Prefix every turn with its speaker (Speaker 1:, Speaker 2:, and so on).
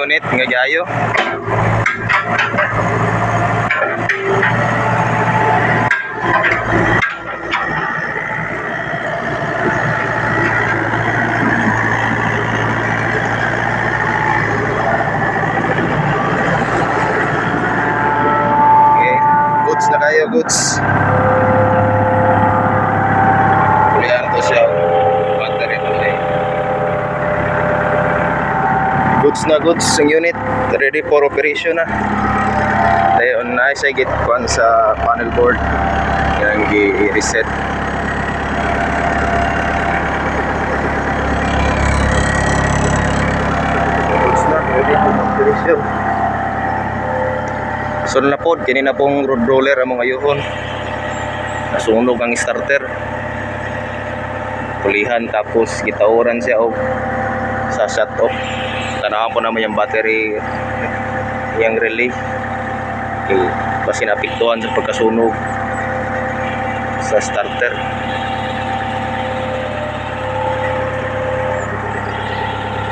Speaker 1: unit nga gayo. Okay, goods na kayo, goods. Kulihan to siya. Battery to eh. Goods na goods ang unit, ready for operation na. Dayon na siya gitkuan sa panel board yang gi-reset. Goods na ready for operation. So na pod kini na pong road roller among ayuhon. Nasunog ang starter. Pulihan tapos gitauran siya og sa shut off. Tanawan po naman yung battery yung relay. Okay, kasi napiktuhan sa pagkasunog sa starter.